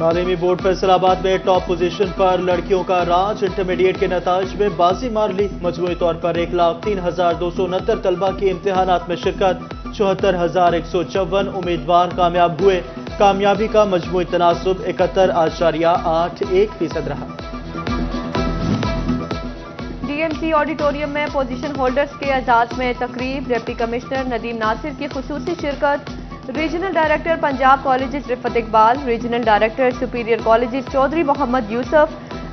تعلیمی بورڈ فیصلاباد میں top position پر لڑکیوں کا راج، انٹرمیڈیٹ کے نتائج میں بازی مار لی۔ مجموعی طور پر 1,03,269 طلبہ کی امتحانات میں شرکت، 74,154 امیدوار کامیاب ہوئے۔ کامیابی کا مجموعی تناسب 71.81% رہا۔ ڈی ایم سی آڈیٹوریم میں پوزیشن ہولڈرز کے اعزاز میں تقریب، ڈپٹی کمشنر ندیم ناصر کی خصوصی شرکت۔ Regional director Punjab colleges Riffat Iqbal, regional director superior colleges Chaudhry Muhammad Yousuf,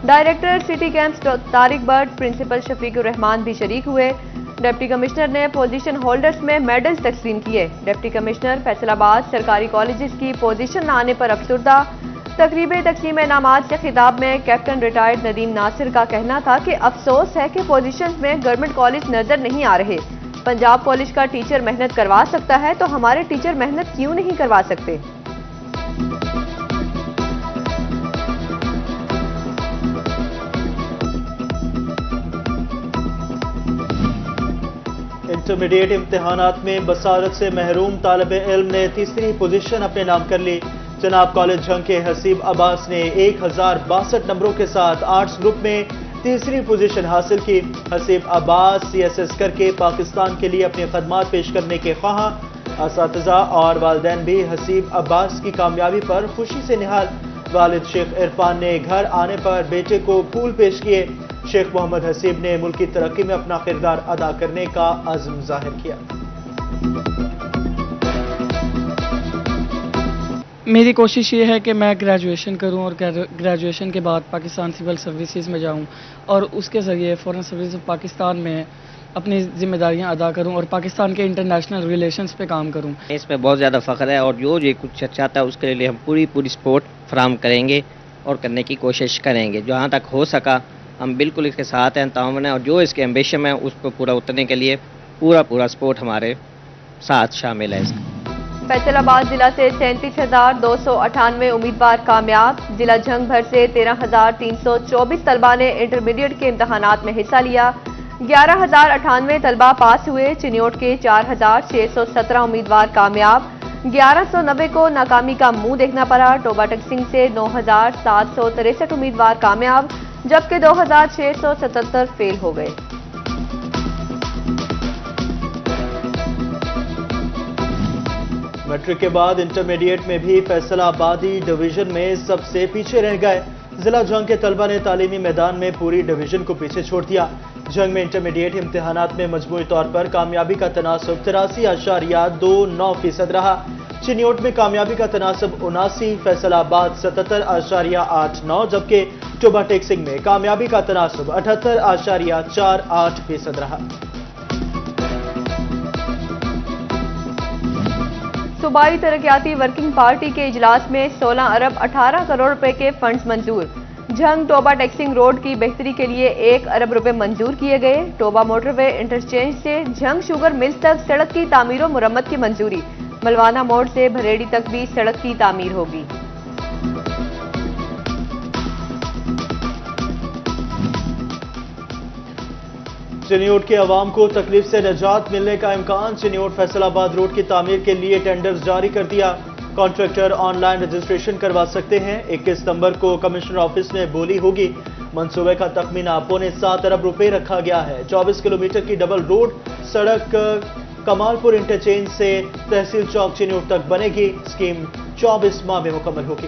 director city campus Tariq Butt, principal Shafiq ur Rehman بھی شریک ہوئے۔ ڈپٹی کمشنر نے پوزیشن ہولڈرز میں میڈلز تقسیم کیے۔ ڈپٹی کمشنر فیصل آباد سرکاری کالجز کی پوزیشن نہ آنے پر افسردہ۔ تقریب تقسیم انعامات سے خطاب میں کیپٹن ریٹائرڈ ندیم ناصر کا کہنا تھا کہ افسوس ہے کہ پوزیشنز میں گورنمنٹ کالج نظر نہیں آ رہے۔ پنجاب کالج کا ٹیچر محنت کروا سکتا ہے تو ہمارے ٹیچر محنت کیوں نہیں کروا سکتے؟ انٹرمیڈیٹ امتحانات میں بصارت سے محروم طالب علم نے تیسری پوزیشن اپنے نام کر لی۔ جناب کالج جھنگ کے حسیب عباس نے 1062 نمبروں کے ساتھ آرٹس گروپ میں تیسری پوزیشن حاصل کی۔ حسیب عباس CSS کر کے پاکستان کے لیے اپنی خدمات پیش کرنے کے خواہاں۔ اساتذہ اور والدین بھی حسیب عباس کی کامیابی پر خوشی سے نہال۔ والد شیخ عرفان نے گھر آنے پر بیٹے کو پھول پیش کیے۔ شیخ محمد حسیب نے ملک کی ترقی میں اپنا کردار ادا کرنے کا عزم ظاہر کیا۔ میری کوشش یہ ہے کہ میں گریجویشن کروں اور گریجویشن کے بعد پاکستان سول سروسز میں جاؤں اور اس کے ذریعے فورن سروس آف پاکستان میں اپنی ذمہ داریاں ادا کروں اور پاکستان کے انٹرنیشنل ریلیشنز پہ کام کروں۔ اس میں بہت زیادہ فخر ہے اور جو یہ کچھ چاہتا ہے اس کے لیے ہم پوری سپورٹ فراہم کریں گے اور کرنے کی کوشش کریں گے۔ جہاں تک ہو سکا ہم بالکل اس کے ساتھ ہیں، تعاون ہے، اور جو اس کے ایمبیشن ہے اس کو پورا اترنے کے لیے پورا سپورٹ ہمارے ساتھ شامل ہے۔ فیصل آباد ضلع سے 37,298 امیدوار کامیاب۔ ضلع جھنگ بھر سے 13,324 طلبہ نے انٹرمیڈیٹ کے امتحانات میں حصہ لیا۔ 11,098 طلبہ پاس ہوئے۔ چنیوٹ کے 4,617 امیدوار کامیاب۔ 1,190 کو ناکامی کا منہ دیکھنا پڑا۔ ٹوبہ ٹیکسنگ سے 9,763 امیدوار کامیاب جبکہ 2,677 فیل ہو گئے۔ میٹرک کے بعد انٹرمیڈیٹ میں بھی فیصل آبادی ڈویژن میں سب سے پیچھے رہ گئے۔ ضلع جنگ کے طلبہ نے تعلیمی میدان میں پوری ڈویژن کو پیچھے چھوڑ دیا۔ جنگ میں انٹرمیڈیٹ امتحانات میں مجموعی طور پر کامیابی کا تناسب 83.29% رہا۔ چنیوٹ میں کامیابی کا تناسب 79، فیصل آباد 77.89، جبکہ ٹوبہ ٹیکسنگ میں کامیابی کا تناسب 78.48% رہا۔ صوبائی ترقیاتی ورکنگ پارٹی کے اجلاس میں 16 ارب 18 کروڑ روپے کے فنڈز منظور۔ جھنگ ٹوبہ ٹیکسنگ روڈ کی بہتری کے لیے 1 ارب روپے منظور کیے گئے۔ ٹوبہ موٹر وے انٹرچینج سے جھنگ شوگر ملز تک سڑک کی تعمیر و مرمت کی منظوری۔ ملوانہ موڑ سے بھریڑی تک بھی سڑک کی تعمیر ہوگی۔ چنیوٹ کے عوام کو تکلیف سے نجات ملنے کا امکان۔ چنیوٹ فیصل آباد روڈ کی تعمیر کے لیے ٹینڈرز جاری کر دیا۔ کانٹریکٹر آن لائن رجسٹریشن کروا سکتے ہیں۔ 21 ستمبر کو کمشنر آفس میں بولی ہوگی۔ منصوبے کا تخمینہ 7.25 ارب روپے رکھا گیا ہے۔ 24 کلومیٹر کی ڈبل روڈ سڑک کمال پور انٹرچینج سے تحصیل چوک چنیوٹ تک بنے گی۔ اسکیم 24 ماہ میں مکمل ہوگی۔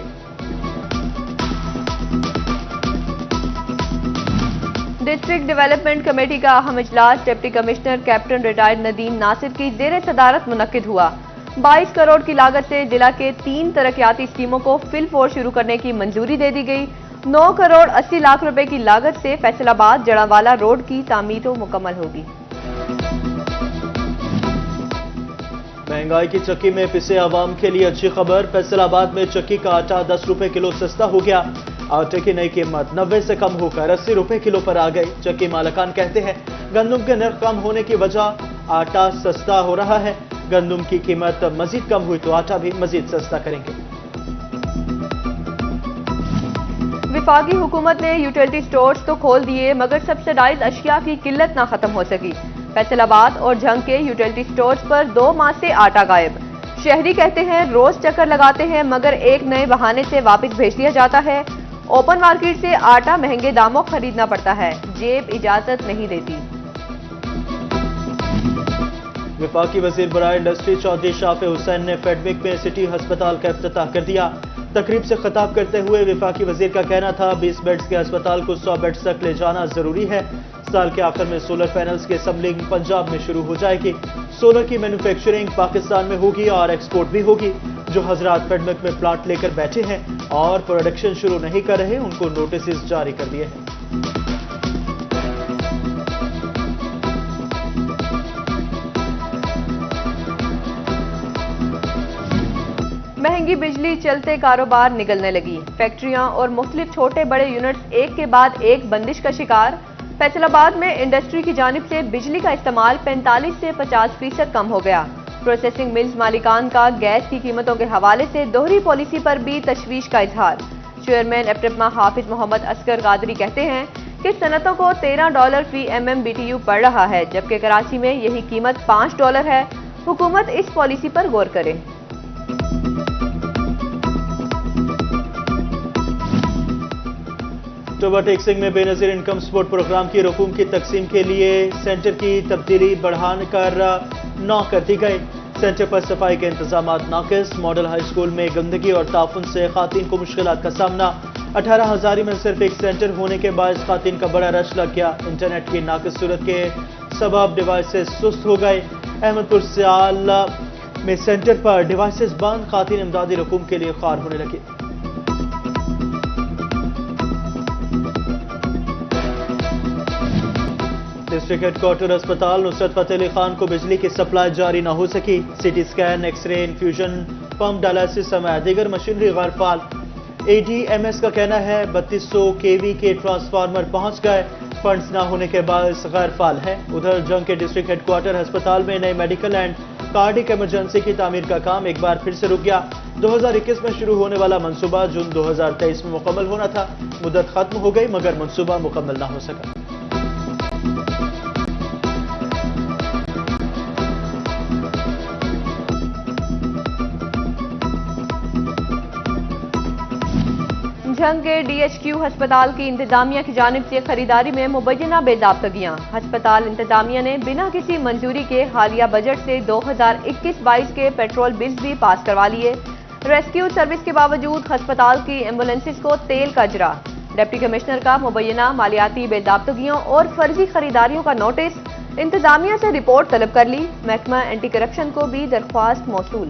ڈسٹرکٹ ڈیولپمنٹ کمیٹی کا اہم اجلاس deputy commissioner captain retired Nadeem Nasir کی زیر صدارت منعقد ہوا۔ 22 کروڑ کی لاگت سے ضلع کے 3 ترقیاتی اسکیموں کو فل فور شروع کرنے کی منظوری دے دی گئی۔ 9 کروڑ 80 لاکھ روپے کی لاگت سے فیصل آباد جڑاوالا روڈ کی تعمیر مکمل ہوگی۔ مہنگائی کی چکی میں پسے عوام کے لیے اچھی خبر۔ فیصل آباد میں چکی کا آٹا 10 روپے کلو سستا ہو گیا۔ آٹے کی نئی قیمت 90 سے کم ہو کر 80 روپے کلو پر آ گئی۔ چکی مالکان کہتے ہیں گندم کے نرخ کم ہونے کی وجہ آٹا سستا ہو رہا ہے۔ گندم کی قیمت مزید کم ہوئی تو آٹا بھی مزید سستا کریں گے۔ وفاقی حکومت نے یوٹیلٹی سٹورز تو کھول دیے مگر سبسڈائز اشیاء کی قلت نہ ختم ہو سکی۔ فیصل آباد اور جھنگ کے یوٹیلٹی سٹورز پر 2 ماہ سے آٹا غائب۔ شہری کہتے ہیں روز چکر لگاتے ہیں مگر ایک نئے بہانے سے واپس بھیج دیا جاتا ہے۔ اوپن مارکیٹ سے آٹا مہنگے داموں خریدنا پڑتا ہے، جیب اجازت نہیں دیتی۔ وفاقی وزیر برائے انڈسٹری چودھری شافع حسین نے فیڈمک میں سٹی ہسپتال کا افتتاح کر دیا۔ تقریب سے خطاب کرتے ہوئے وفاقی وزیر کا کہنا تھا 20 بیڈز کے ہسپتال کو 100 بیڈز تک لے جانا ضروری ہے۔ سال کے آخر میں سولر پینلز کی اسمبلنگ پنجاب میں شروع ہو جائے گی۔ سولر کی مینوفیکچرنگ پاکستان میں ہوگی اور ایکسپورٹ بھی ہوگی۔ جو حضرات فیڈمک میں پلانٹ لے کر بیٹھے ہیں اور پروڈکشن شروع نہیں کر رہے ان کو نوٹسز جاری کر دیے ہیں۔ مہنگی بجلی چلتے کاروبار نگلنے لگی۔ فیکٹریاں اور مختلف چھوٹے بڑے یونٹس ایک کے بعد ایک بندش کا شکار۔ فیصل آباد میں انڈسٹری کی جانب سے بجلی کا استعمال 45 سے 50% کم ہو گیا۔ پروسیسنگ ملز مالکان کا گیس کی قیمتوں کے حوالے سے دوہری پالیسی پر بھی تشویش کا اظہار۔ چیئرمین ایپٹما حافظ محمد اصغر قادری کہتے ہیں کہ صنعتوں کو $13 فی MMBTU پڑ رہا ہے، جبکہ کراچی میں یہی قیمت $5 ہے۔ حکومت اس پالیسی پر غور کرے۔ اکتوبر ٹیکسنگ میں بے نظیر انکم سپورٹ پروگرام کی رقوم کی تقسیم کے لیے سینٹر کی تبدیلی بڑھا کر 9 کر دی گئی۔ سینٹر پر صفائی کے انتظامات ناقص۔ ماڈل ہائی اسکول میں گندگی اور تعفن سے خواتین کو مشکلات کا سامنا۔ 18 ہزاری میں صرف ایک سینٹر ہونے کے باعث خواتین کا بڑا رش لگ گیا۔ انٹرنیٹ کی ناقص صورت کے سبب ڈیوائسز سست ہو گئے۔ احمد پور سیال میں سینٹر پر ڈیوائسز بند، خواتین امدادی رقوم کے لیے خوار ہونے لگی۔ ڈسٹرکٹ ہیڈ کوارٹر اسپتال نصرت فتح علی خان کو بجلی کی سپلائی جاری نہ ہو سکی۔ C T scan, X ray, infusion pump, dialysis سمیت دیگر مشینری غیر فعال۔ ADMS کا کہنا ہے 3200 kV کے ٹرانسفارمر پہنچ گئے، فنڈز نہ ہونے کے باعث غیر فعال ہے۔ ادھر جنگ کے ڈسٹرکٹ ہیڈ کوارٹر ہسپتال میں نئے میڈیکل اینڈ کارڈک ایمرجنسی کی تعمیر کا کام ایک بار پھر سے رک گیا۔ 2021 میں شروع ہونے والا منصوبہ جون 2023 میں مکمل ہونا تھا، مدت ختم ہو گئی مگر منصوبہ مکمل نہ ہو سکا۔ جنگ کے DHQ ہسپتال کی انتظامیہ کی جانب سے خریداری میں مبینہ بے ضابطگیاں۔ ہسپتال انتظامیہ نے بنا کسی منظوری کے حالیہ بجٹ سے 2021-22 کے پیٹرول بلز بھی پاس کروا لیے۔ ریسکیو سروس کے باوجود ہسپتال کی ایمبولینسز کو تیل کا اجرا۔ ڈپٹی کمشنر کا مبینہ مالیاتی بے ضابطگیوں اور فرضی خریداریوں کا نوٹس، انتظامیہ سے رپورٹ طلب کر لی۔ محکمہ اینٹی کرپشن کو بھی درخواست موصول۔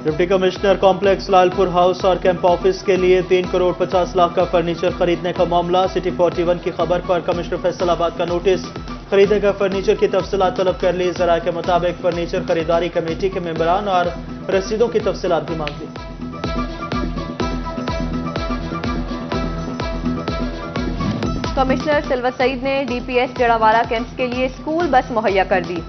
ڈپٹی کمشنر کمپلیکس لال پور ہاؤس اور کیمپ آفس کے لیے 3 کروڑ 50 لاکھ کا فرنیچر خریدنے کا معاملہ۔ سٹی 41 کی خبر پر کمشنر فیصل آباد کا نوٹس، خریدے گئے فرنیچر کی تفصیلات طلب کر لی۔ ذرائع کے مطابق فرنیچر خریداری کمیٹی کے ممبران اور رسیدوں کی تفصیلات بھی مانگ لی۔ کمشنر سلوت سعید نے DPS جڑاوالہ کیمپس کے لیے اسکول بس مہیا کر دی۔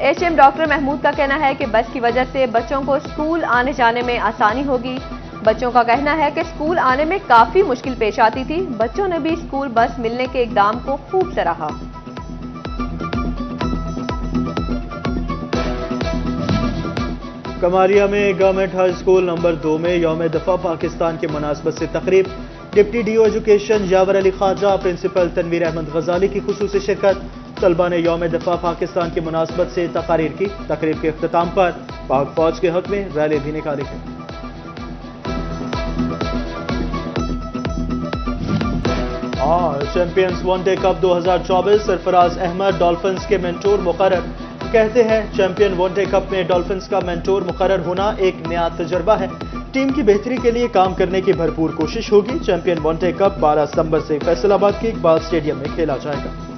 HM ڈاکٹر محمود کا کہنا ہے کہ بس کی وجہ سے بچوں کو اسکول آنے جانے میں آسانی ہوگی۔ بچوں کا کہنا ہے کہ اسکول آنے میں کافی مشکل پیش آتی تھی۔ بچوں نے بھی اسکول بس ملنے کے اقدام کو خوب سراہا۔ کماریہ میں گورنمنٹ ہائی اسکول نمبر 2 میں یوم دفاع پاکستان کی مناسبت سے تقریب۔ Deputy DO education Yawar Ali Khawaja, principal Tanveer Ahmed Ghazali کی خصوصی شرکت۔ طلبہ نے یوم دفاع پاکستان کی مناسبت سے تقاریر کی۔ تقریب کے اختتام پر پاک فوج کے حق میں ریلی بھی نکالی گئی۔ اور چیمپئنز ون ڈے کپ 2024 سرفراز احمد ڈالفنز کے مینٹور مقرر۔ کہتے ہیں چیمپئن ون ڈے کپ میں ڈالفنز کا مینٹور مقرر ہونا ایک نیا تجربہ ہے۔ ٹیم کی بہتری کے لیے کام کرنے کی بھرپور کوشش ہوگی۔ چیمپئن ون ڈے کپ 12 ستمبر سے فیصل آباد کے اقبال اسٹیڈیم میں کھیلا جائے گا۔